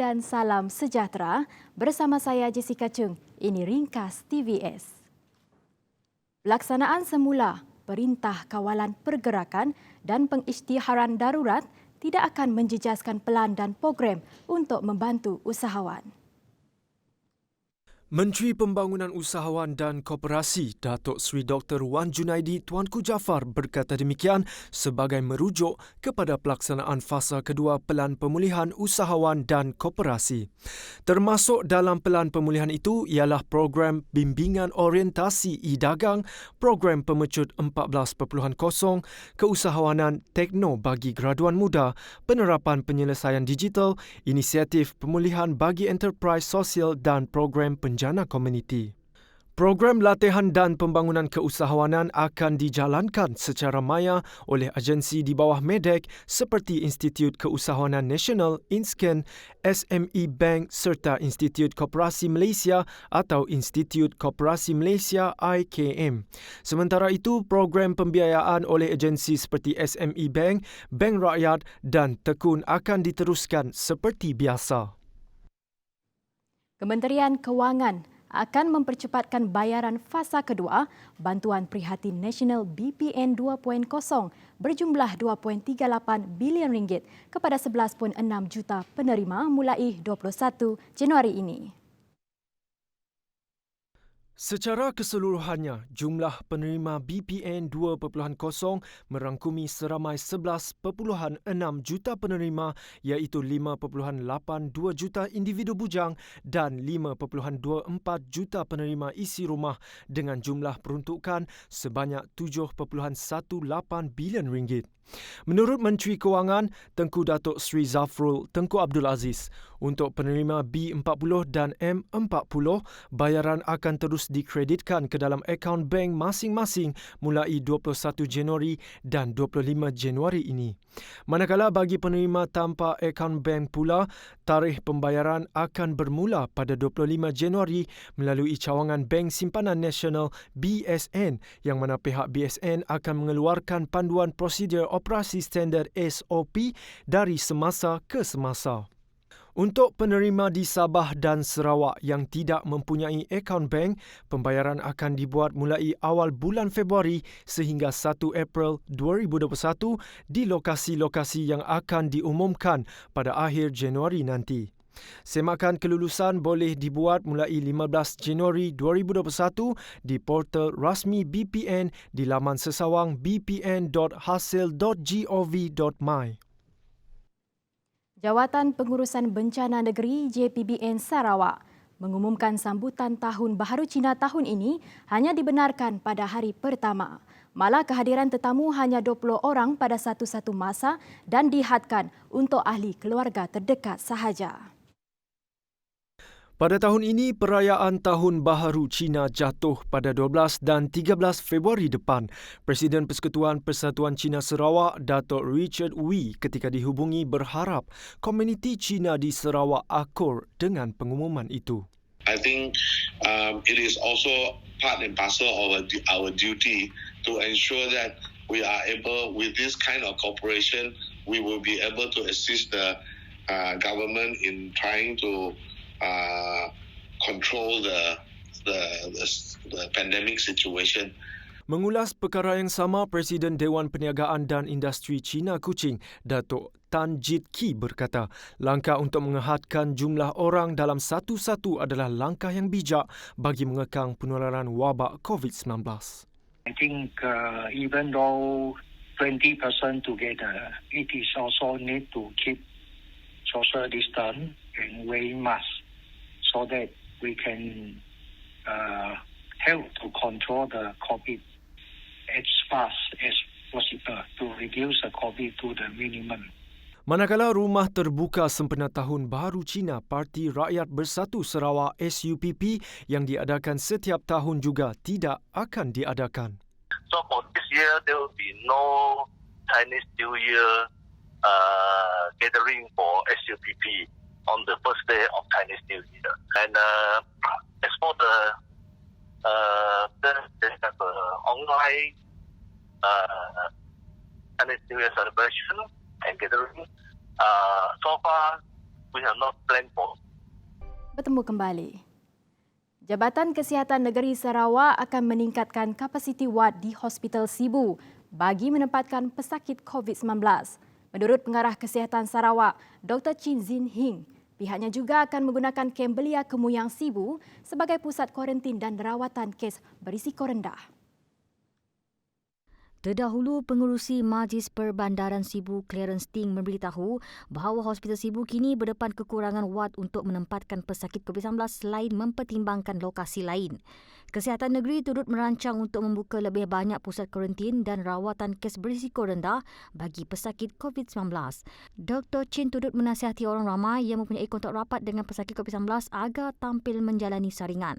Dan salam sejahtera, bersama saya Jessica Chung. Ini Ringkas TVS. Pelaksanaan semula Perintah Kawalan Pergerakan dan Pengisytiharan Darurat tidak akan menjejaskan pelan dan program untuk membantu usahawan. Menteri Pembangunan Usahawan dan Koperasi Datuk Seri Dr. Wan Junaidi Tuanku Jaafar berkata demikian sebagai merujuk kepada pelaksanaan fasa kedua Pelan Pemulihan Usahawan dan Koperasi. Termasuk dalam pelan pemulihan itu ialah program Bimbingan Orientasi E-Dagang, program Pemecut 14.0, Keusahawanan Tekno bagi Graduan Muda, penerapan penyelesaian digital, inisiatif pemulihan bagi enterprise sosial dan program penjana komuniti. Program latihan dan pembangunan keusahawanan akan dijalankan secara maya oleh agensi di bawah MEDEC seperti Institut Keusahawanan Nasional (INSKEN), SME Bank serta Institut Koperasi Malaysia atau Institut Koperasi Malaysia IKM. Sementara itu, program pembiayaan oleh agensi seperti SME Bank, Bank Rakyat dan Tekun akan diteruskan seperti biasa. Kementerian Kewangan akan mempercepatkan bayaran fasa kedua Bantuan Prihatin Nasional BPN 2.0 berjumlah RM2.38 bilion kepada 11.6 juta penerima mulai 21 Januari ini. Secara keseluruhannya, jumlah penerima BPN 2.0 merangkumi seramai 11.6 juta penerima iaitu 5.82 juta individu bujang dan 5.24 juta penerima isi rumah dengan jumlah peruntukan sebanyak RM7.18 bilion. Menurut Menteri Kewangan, Tengku Datuk Seri Zafrul Tengku Abdul Aziz, untuk penerima B40 dan M40, bayaran akan terus dikreditkan ke dalam akaun bank masing-masing mulai 21 Januari dan 25 Januari ini. Manakala bagi penerima tanpa akaun bank pula, tarikh pembayaran akan bermula pada 25 Januari melalui cawangan Bank Simpanan Nasional BSN yang mana pihak BSN akan mengeluarkan panduan prosedur operasi standard SOP dari semasa ke semasa. Untuk penerima di Sabah dan Sarawak yang tidak mempunyai akaun bank, pembayaran akan dibuat mulai awal bulan Februari sehingga 1 April 2021 di lokasi-lokasi yang akan diumumkan pada akhir Januari nanti. Semakan kelulusan boleh dibuat mulai 15 Januari 2021 di portal rasmi BPN di laman sesawang bpn.hasil.gov.my. Jawatan Pengurusan Bencana Negeri JPBN Sarawak mengumumkan sambutan Tahun Baharu Cina tahun ini hanya dibenarkan pada hari pertama. Malah kehadiran tetamu hanya 20 orang pada satu-satu masa dan dihadkan untuk ahli keluarga terdekat sahaja. Pada tahun ini, perayaan Tahun Baharu Cina jatuh pada 12 dan 13 Februari depan. Presiden Persekutuan Persatuan Cina Sarawak, Datuk Richard Wee ketika dihubungi berharap komuniti Cina di Sarawak akur dengan pengumuman itu. I think it is also part and parcel of our duty to ensure that we are able, with this kind of cooperation, we will be able to assist the government in trying to control the pandemic situation. Mengulas perkara yang sama, Presiden Dewan Perniagaan dan Industri Cina Kuching, Datuk Tan Jit Ki berkata, langkah untuk mengehadkan jumlah orang dalam satu-satu adalah langkah yang bijak bagi mengekang penularan wabak COVID-19. I think even though 20% together, it is also need to keep social distance and wearing masks so that we can help to control the COVID as fast as possible to reduce the COVID to the minimum. Manakala Rumah Terbuka Sempena Tahun Baharu Cina Parti Rakyat Bersatu Sarawak SUPP yang diadakan setiap tahun juga tidak akan diadakan. So for this year, there will be no Chinese New Year gathering for SUPP on the first day of Chinese New Year. And as for they have online Chinese New Year celebration and gathering. So far, we have not planned for. Bertemu kembali. Jabatan Kesihatan Negeri Sarawak akan meningkatkan kapasiti wad di Hospital Sibu bagi menempatkan pesakit COVID-19. Menurut Pengarah Kesihatan Sarawak, Dr. Chin Zin Hing, pihaknya juga akan menggunakan kem belia Kemuyang Sibu sebagai pusat kuarantin dan rawatan kes berisiko rendah. Terdahulu, Pengerusi Majlis Perbandaran Sibu Clarence Ting memberitahu bahawa Hospital Sibu kini berdepan kekurangan wad untuk menempatkan pesakit COVID-19 selain mempertimbangkan lokasi lain. Kesihatan Negeri turut merancang untuk membuka lebih banyak pusat kuarantin dan rawatan kes berisiko rendah bagi pesakit COVID-19. Dr. Chin turut menasihati orang ramai yang mempunyai kontak rapat dengan pesakit COVID-19 agar tampil menjalani saringan.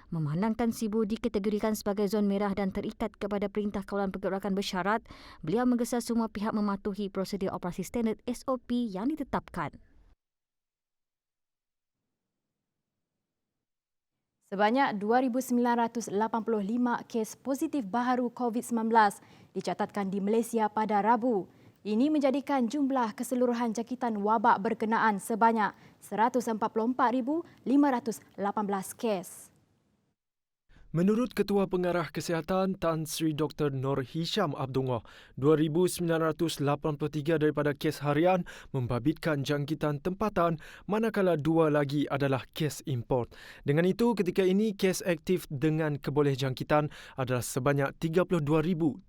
Memandangkan Sibu dikategorikan sebagai zon merah dan terikat kepada Perintah Kawalan Pergerakan Bersyarat, beliau menggesa semua pihak mematuhi prosedur operasi standard SOP yang ditetapkan. Sebanyak 2,985 kes positif baharu COVID-19 dicatatkan di Malaysia pada Rabu. Ini menjadikan jumlah keseluruhan jangkitan wabak berkenaan sebanyak 144,518 kes. Menurut Ketua Pengarah Kesihatan Tan Sri Dr. Nur Hisham Abdullah, 2,983 daripada kes harian membabitkan jangkitan tempatan manakala 2 lagi adalah kes import. Dengan itu, ketika ini kes aktif dengan keboleh jangkitan adalah sebanyak 32,377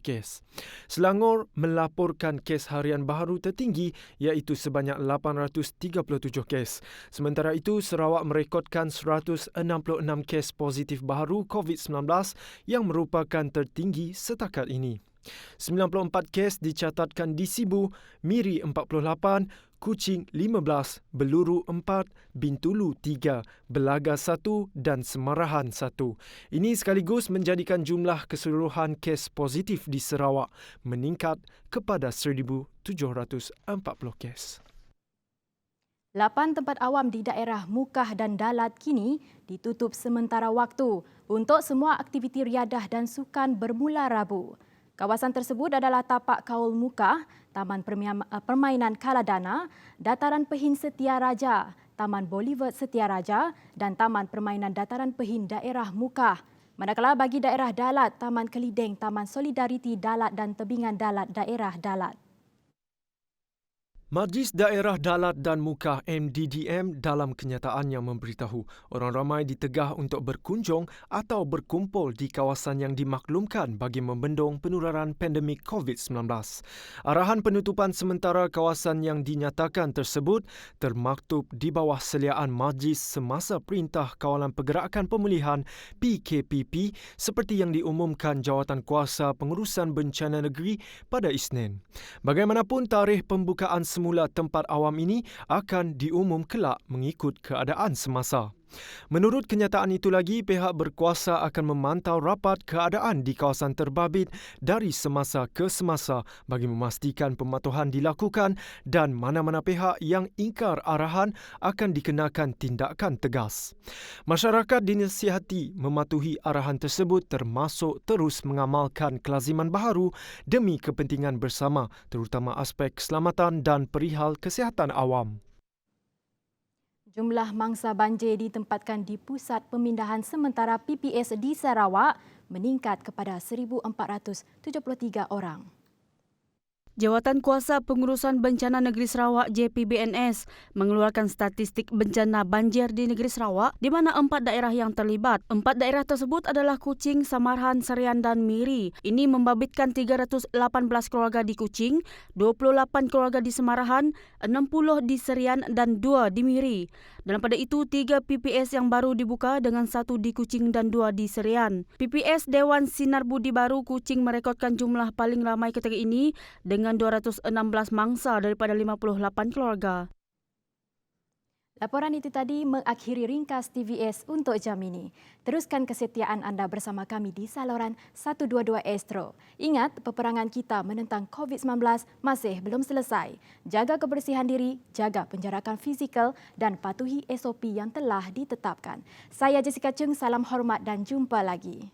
kes. Selangor melaporkan kes harian baharu tertinggi iaitu sebanyak 837 kes. Sementara itu, Sarawak merekodkan 166 kes positif baharu COVID-19 yang merupakan tertinggi setakat ini. 94 kes dicatatkan di Sibu, Miri 48, Kuching 15, Beluru 4, Bintulu 3, Belaga 1 dan Semarahan 1. Ini sekaligus menjadikan jumlah keseluruhan kes positif di Sarawak meningkat kepada 1,740 kes. 8 tempat awam di daerah Mukah dan Dalat kini ditutup sementara waktu untuk semua aktiviti riadah dan sukan bermula Rabu. Kawasan tersebut adalah Tapak Kaul Mukah, Taman Permainan Kaladana, Dataran Pehin Setia Raja, Taman Bollywood Setia Raja dan Taman Permainan Dataran Pehin Daerah Mukah. Manakala bagi daerah Dalat, Taman Kelideng, Taman Solidariti Dalat dan Tebingan Dalat Daerah Dalat. Majlis Daerah Dalat dan Mukah MDDM dalam kenyataannya memberitahu orang ramai ditegah untuk berkunjung atau berkumpul di kawasan yang dimaklumkan bagi membendung penularan pandemik COVID-19. Arahan penutupan sementara kawasan yang dinyatakan tersebut termaktub di bawah seliaan Majlis semasa Perintah Kawalan Pergerakan Pemulihan PKPP seperti yang diumumkan Jawatankuasa Pengurusan Bencana Negeri pada Isnin. Bagaimanapun, tarikh pembukaan semula tempat awam ini akan diumum kelak mengikut keadaan semasa. Menurut kenyataan itu lagi, pihak berkuasa akan memantau rapat keadaan di kawasan terbabit dari semasa ke semasa bagi memastikan pematuhan dilakukan dan mana-mana pihak yang ingkar arahan akan dikenakan tindakan tegas. Masyarakat dinasihati mematuhi arahan tersebut termasuk terus mengamalkan kelaziman baharu demi kepentingan bersama terutama aspek keselamatan dan perihal kesihatan awam. Jumlah mangsa banjir ditempatkan di Pusat Pemindahan Sementara PPS di Sarawak meningkat kepada 1,473 orang. Jawatankuasa Pengurusan Bencana Negeri Sarawak JPBNS mengeluarkan statistik bencana banjir di negeri Sarawak di mana 4 daerah yang terlibat. 4 daerah tersebut adalah Kuching, Samarahan, Serian dan Miri. Ini membabitkan 318 keluarga di Kuching, 28 keluarga di Samarahan, 60 di Serian dan 2 di Miri. Dalam pada itu, 3 PPS yang baru dibuka dengan 1 di Kuching dan 2 di Serian. PPS Dewan Sinar Budi Baru Kuching merekodkan jumlah paling ramai ketika ini dengan 216 mangsa daripada 58 keluarga. Laporan itu tadi mengakhiri ringkas TVS untuk jam ini. Teruskan kesetiaan anda bersama kami di saluran 122 Astro. Ingat, peperangan kita menentang COVID-19 masih belum selesai. Jaga kebersihan diri, jaga penjarakan fizikal dan patuhi SOP yang telah ditetapkan. Saya Jessica Chung, salam hormat dan jumpa lagi.